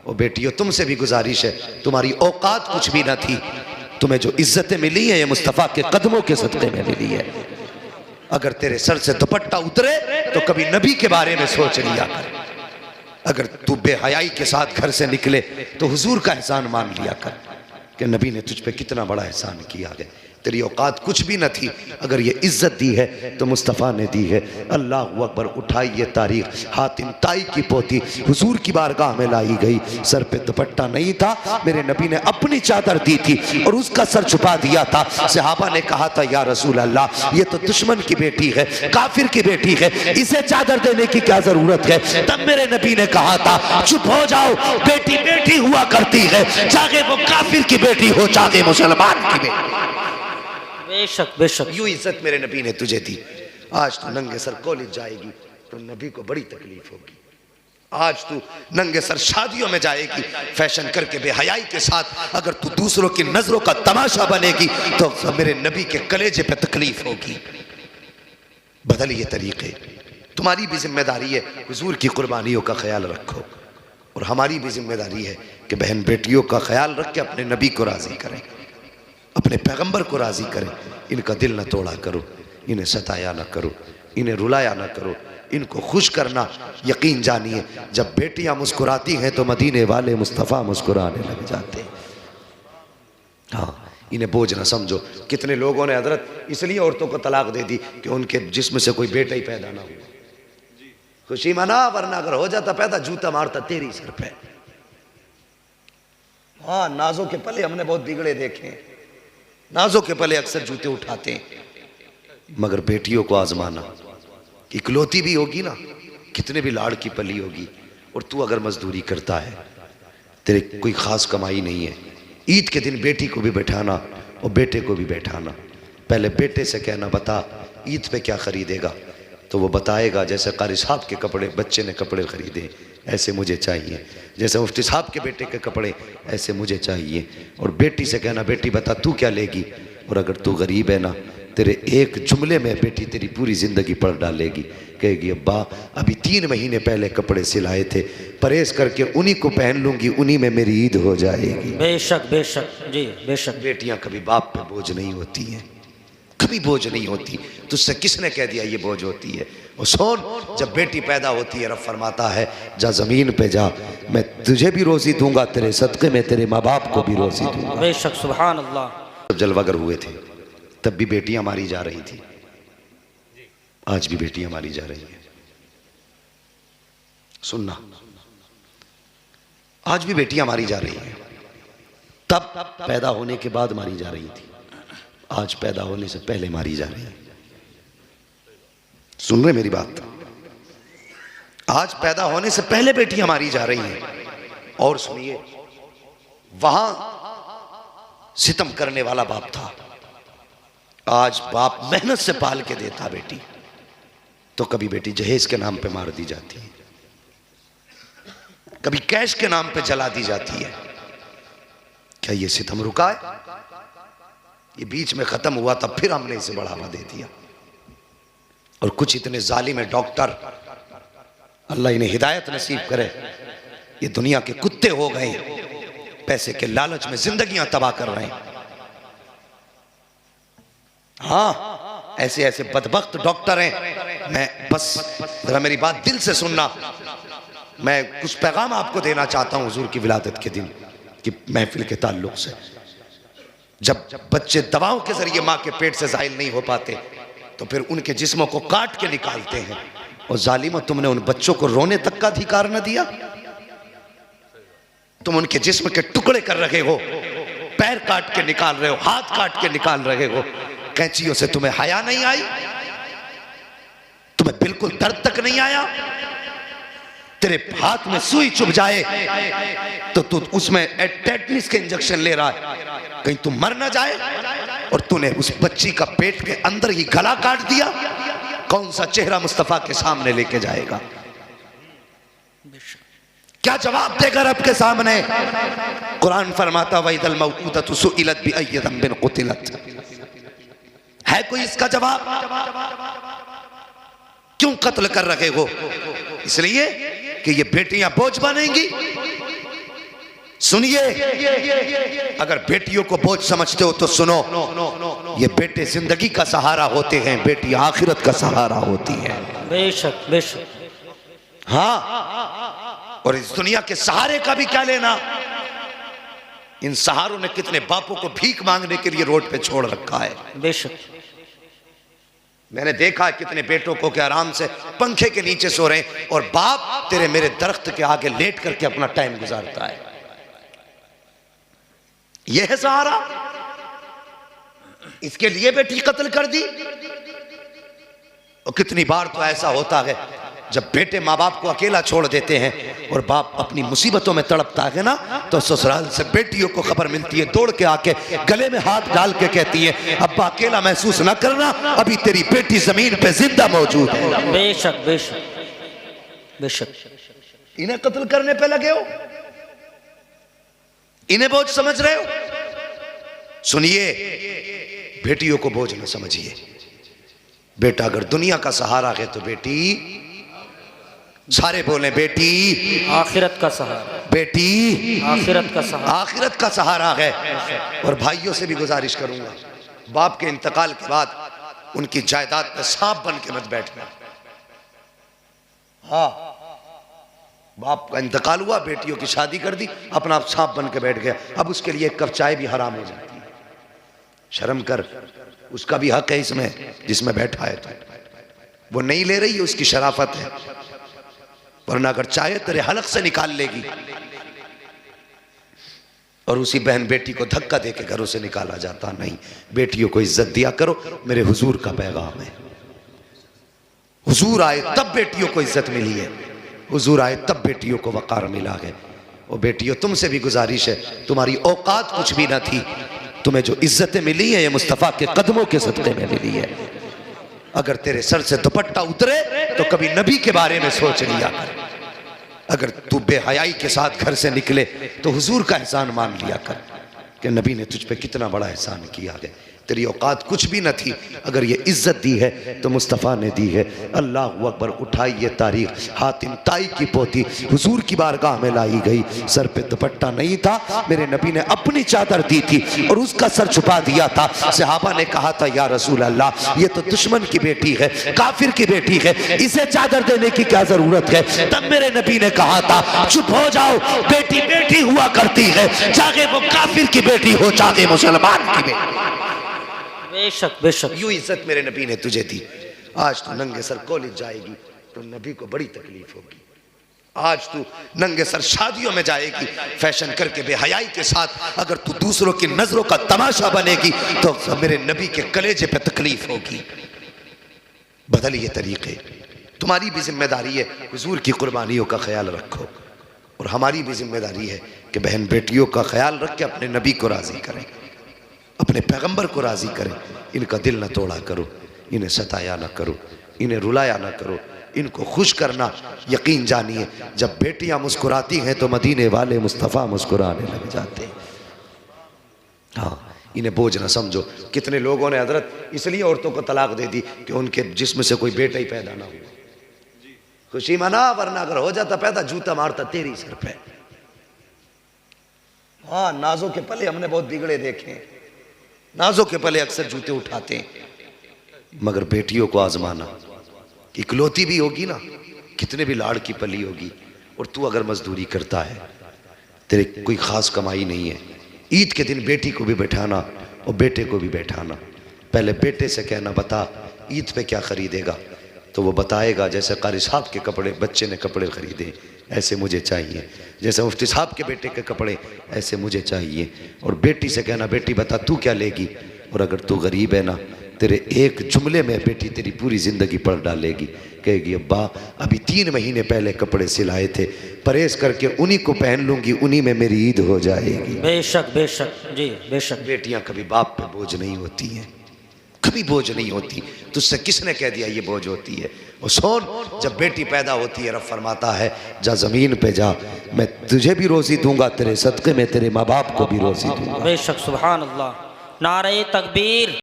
वो बेटियों तुमसे भी गुजारिश है, तुम्हारी औकात कुछ भी ना थी, तुम्हें जो इज्जतें मिली हैं ये मुस्तफ़ा के कदमों के सदक़े में मिली है। अगर तेरे सर से दुपट्टा उतरे तो कभी नबी के बारे में सोच लिया कर। अगर तू बेहयाई के साथ घर से निकले तो हुजूर का एहसान मान लिया कर कि नबी ने तुझ पे कितना बड़ा एहसान किया है। तेरी औकात कुछ भी न थी, अगर ये इज्जत दी है तो मुस्तफ़ा ने दी है। अल्लाह अकबर। उठाई ये तारीख, हातिम ताई की पोती हुजूर की बारगाह में लाई गई। सर पे दुपट्टा नहीं था, मेरे नबी ने अपनी चादर दी थी और उसका सर छुपा दिया था। सहाबा ने कहा था या रसूल अल्लाह, ये तो दुश्मन की बेटी है, काफिर की बेटी है, इसे चादर देने की क्या जरूरत है। तब मेरे नबी ने कहा था चुप हो जाओ, बेटी बेटी हुआ करती है, चाहे वो काफिर की बेटी हो चाहे मुसलमान की बेटी। बेशक बेशक यूं इज्जत मेरे नबी ने तुझे दी। आज तू नंगे सर कॉलेज जाएगी तो नबी को बड़ी तकलीफ होगी। आज तू नंगे सर शादियों में जाएगी फैशन करके बेहयाई के साथ, अगर तू दूसरों की नजरों का तमाशा बनेगी तो मेरे नबी के कलेजे पे तकलीफ होगी। बदलिए तरीके। तुम्हारी भी जिम्मेदारी है हुजूर की कुर्बानियों का ख्याल रखो, और हमारी भी जिम्मेदारी है कि बहन बेटियों का ख्याल रख के अपने नबी को राजी करें, अपने पैगंबर को राजी करें। इनका दिल न तोड़ा करो, इन्हें सताया ना करो, इन्हें रुलाया ना करो, इनको खुश करना। यकीन जानिए जब बेटियां मुस्कुराती हैं तो मदीने वाले मुस्तफ़ा मुस्कुराने लग जाते हैं। हाँ, इन्हें बोझ ना समझो। कितने लोगों ने हजरत इसलिए औरतों को तलाक दे दी कि उनके जिस्म से कोई बेटा ही पैदा ना हुआ। खुशी मना, वरना अगर हो जाता पैदा जूता मारता तेरी सर पे। हाँ, नाजों के पले हमने बहुत बिगड़े देखे हैं, नाजों के पले अक्सर जूते उठाते हैं। मगर बेटियों को आजमाना, इकलौती भी होगी ना, कितने भी लाड़ की पली होगी, और तू अगर मजदूरी करता है, तेरे कोई खास कमाई नहीं है, ईद के दिन बेटी को भी बैठाना और बेटे को भी बैठाना। पहले बेटे से कहना बता ईद पे क्या खरीदेगा, तो वो बताएगा जैसे कारी साहब के कपड़े बच्चे ने कपड़े खरीदे ऐसे मुझे चाहिए, जैसे मुफ्ती साहब के बेटे के कपड़े ऐसे मुझे चाहिए। और बेटी से कहना बेटी बता तू क्या लेगी, और अगर तू गरीब है ना, तेरे एक जुमले में बेटी तेरी पूरी ज़िंदगी पढ़ डालेगी। कहेगी अब्बा अभी 3 महीने पहले कपड़े सिलाए थे, परहेज करके उन्हीं को पहन लूँगी, उन्हीं में मेरी ईद हो जाएगी। बेशक बेशक जी बेशक। बेटियाँ कभी बाप पे बोझ नहीं होती हैं, कभी बोझ नहीं होती। तुझसे किसने कह दिया ये बोझ होती है। और सुन, जब बेटी पैदा होती है रब फरमाता है जा ज़मीन पे जा, मैं तुझे भी रोज़ी दूंगा, तेरे सदक़े में तेरे माँ बाप को भी रोज़ी दूंगा। बेशक सुभान अल्लाह। जब जलवागर हुए थे तब भी बेटियां मारी जा रही थी, आज भी बेटियां मारी जा रही हैं। सुनना, आज भी बेटियां मारी जा रही हैं। तब पैदा होने के बाद मारी जा रही थी, आज पैदा होने से पहले मारी जा रही है। सुन रहे मेरी बात? आज पैदा होने से पहले बेटियां मारी जा रही हैं। और सुनिए, वहां सितम करने वाला बाप था, आज बाप मेहनत से पाल के देता बेटी, तो कभी बेटी जहेज के नाम पे मार दी जाती है, कभी कैश के नाम पे जला दी जाती है। क्या ये सितम रुका है? ये बीच में खत्म हुआ था, फिर हमने इसे बढ़ावा दे दिया। और कुछ इतने जालिम डॉक्टर, अल्लाह इन्हें हिदायत नसीब करे, ये दुनिया के कुत्ते हो गए, पैसे के लालच में जिंदगियां तबाह कर रहे हैं। हाँ, ऐसे ऐसे बदबख्त डॉक्टर हैं। मैं बस जरा मेरी बात दिल से सुनना, मैं कुछ पैगाम आपको देना चाहता हूं हुजूर की विलादत के दिन की महफिल के ताल्लुक से। जब बच्चे दवाओं के जरिए माँ के पेट से जाहिल नहीं हो पाते तो फिर उनके जिस्मों को काट के निकालते हैं। और जालिमों, तुमने उन बच्चों को रोने तक का अधिकार न दिया, तुम उनके जिस्म के टुकड़े कर रहे हो, पैर काट के निकाल रहे हो, हाथ काट के निकाल रहे हो। कैंचियों से तुम्हें हया नहीं आई? तुम्हें बिल्कुल दर्द तक नहीं आया? तेरे हाथ में सुई चुभ जाए तो तू उसमें टेटनिस के इंजेक्शन ले रहा है, कहीं तू मर ना जाए। और तूने उस बच्ची का पेट के अंदर ही गला काट दिया। कौन सा चेहरा मुस्तफा के सामने लेके जाएगा? क्या जवाब देगा रब के सामने? कुरान फरमाता वइदल मौऊदतु सुइलत बिअय्यि ज़ंबिन कुतिलत। है कोई इसका जवाब? क्यों कत्ल कर रहे हो? इसलिए कि ये बेटियां बोझ बनेंगी, सुनिए, अगर बेटियों को बोझ समझते हो तो सुनो, ये बेटे जिंदगी का सहारा होते हैं, बेटी आखिरत का सहारा होती है। बेशक बेशक। हाँ, और इस दुनिया के सहारे का भी क्या लेना। इन सहारों ने कितने बापों को भीख मांगने के लिए रोड पे छोड़ रखा है। बेशक। मैंने देखा है कितने बेटों को कि आराम से पंखे के नीचे सो रहे हैं और बाप तेरे मेरे दरख्त के आगे लेट करके अपना टाइम गुजारता है। यह है सहारा। इसके लिए बेटी कत्ल कर दी। और कितनी बार तो ऐसा होता है जब बेटे माँ बाप को अकेला छोड़ देते हैं और बाप अपनी मुसीबतों में तड़पता है ना, तो ससुराल से बेटियों को खबर मिलती है, दौड़ के आके गले में हाथ डाल के कहती है, अब्बा अकेला महसूस ना करना, अभी तेरी बेटी जमीन पे जिंदा मौजूद है। बेशक बेशक बेशक। इन्हें कत्ल करने पे लगे हो, इन्हें बोझ समझ रहे हो। सुनिए, बेटियों को बोझ न समझिए। बेटा अगर दुनिया का सहारा है तो बेटी, सारे बोले बेटी आखिरत का सहारा, बेटी आखिरत का सहारा, आखिरत का सहारा है। और भाइयों से भी गुजारिश करूंगा, बाप के इंतकाल के बाद उनकी जायदाद पे सांप बन के मत बैठना। हाँ, बाप का इंतकाल हुआ, बेटियों की शादी कर दी, अपना आप सांप बन के बैठ गया, अब उसके लिए एक कप चाय भी हराम हो जाती है। शर्म कर, उसका भी हक है इसमें जिसमें बैठा है। तो वो नहीं ले रही है, उसकी शराफत है, वरना अगर चाहे तेरे हलक से निकाल लेगी। और उसी बहन बेटी को धक्का देके घरों से निकाला जाता नहीं। बेटियों को इज्जत दिया करो, मेरे हुजूर का पैगाम है। हुजूर आए तब बेटियों को इज्जत मिली है, हुजूर आए तब बेटियों को वकार मिला है। और बेटियों, तुमसे भी गुजारिश है, तुम्हारी औकात कुछ भी ना थी, तुम्हें जो इज्जतें मिली है ये मुस्तफ़ा के कदमों के सदक़े में मिली है। अगर तेरे सर से दुपट्टा उतरे तो कभी नबी के बारे में सोच लिया कर। अगर तू बेहयाई के साथ घर से निकले तो हुजूर का एहसान मान लिया कर कि नबी ने तुझ पे कितना बड़ा एहसान किया है। तेरी औकात कुछ भी न थी, अगर ये इज्जत दी है तो मुस्तफ़ा ने दी है। अल्लाह अकबर। उठाई ये तारीख, हातिम ताई की पोती हुजूर की बारगाह में लाई गई, सर पे दुपट्टा नहीं था, मेरे नबी ने अपनी चादर दी थी और उसका सर छुपा दिया था। सहाबा ने कहा था, या रसूल अल्लाह, ये तो दुश्मन की बेटी है, काफिर की बेटी है, इसे चादर देने की क्या जरूरत है। तब मेरे नबी ने कहा था, चुप हो जाओ, बेटी बेटी हुआ करती है, चाहे वो काफिर की बेटी हो चाहे मुसलमान की बेटी। बेशक बेशक। यूं इज्जत मेरे नबी ने तुझे दी। आज तू नंगे सर कॉलेज जाएगी तो नबी को बड़ी तकलीफ होगी। आज तू नंगे सर शादियों में जाएगी फैशन करके बेहयाई के साथ, अगर तू दूसरों की नजरों का तमाशा बनेगी तो मेरे नबी के कलेजे पे तकलीफ होगी। बदलिए तरीके। तुम्हारी भी जिम्मेदारी है हुजूर की कुर्बानियों का ख्याल रखो, और हमारी भी जिम्मेदारी है कि बहन बेटियों का ख्याल रख के अपने नबी को राजी करें, अपने पैगंबर को राजी करें। इनका दिल न तोड़ा करो, इन्हें सताया न करो, इन्हें रुलाया न करो, इनको खुश करना। यकीन जानिए, जब बेटियां मुस्कुराती हैं तो मदीने वाले मुस्तफ़ा मुस्कुराने लग जाते हैं। हाँ, इन्हें बोझ न समझो। कितने लोगों ने हजरत इसलिए औरतों को तलाक दे दी कि उनके जिस्म से कोई बेटा ही पैदा ना हुआ। खुशी मना, वरना अगर हो जाता पैदा जूता मारता तेरी सर पे। हाँ, नाजों के पले हमने बहुत बिगड़े देखे हैं, नाजों के पले अक्सर जूते उठाते हैं। मगर बेटियों को आजमाना, इकलौती भी होगी ना, कितने भी लाड़ की पली होगी, और तू अगर मजदूरी करता है, तेरे कोई खास कमाई नहीं है, ईद के दिन बेटी को भी बैठाना और बेटे को भी बैठाना। पहले बेटे से कहना, बता ईद पे क्या खरीदेगा, तो वो बताएगा जैसे कारी साहब के कपड़े बच्चे ने कपड़े खरीदे ऐसे मुझे चाहिए, जैसे मुफ्ती साहब के बेटे के कपड़े ऐसे मुझे चाहिए। और बेटी से कहना, बेटी बता तू क्या लेगी, और अगर तू गरीब है ना, तेरे एक जुमले में बेटी तेरी पूरी ज़िंदगी पढ़ डालेगी। कहेगी, अब्बा अभी 3 महीने पहले कपड़े सिलाए थे, परहेज करके उन्हीं को पहन लूँगी, उन्हीं में मेरी ईद हो जाएगी। बेशक बेशक जी बेशक। बेटियाँ कभी बाप पे बोझ नहीं होती हैं, कभी बोझ नहीं होती। तुझसे किसने कह दिया ये बोझ होती है। और सोन, जब बेटी पैदा होती है, रब फरमाता है, जा ज़मीन पे जा, मैं तुझे भी रोज़ी दूंगा, तेरे सदक़े में तेरे माँ बाप को भी रोज़ी दूंगा। बेशक। सुभान अल्लाह। नारे तकबीर।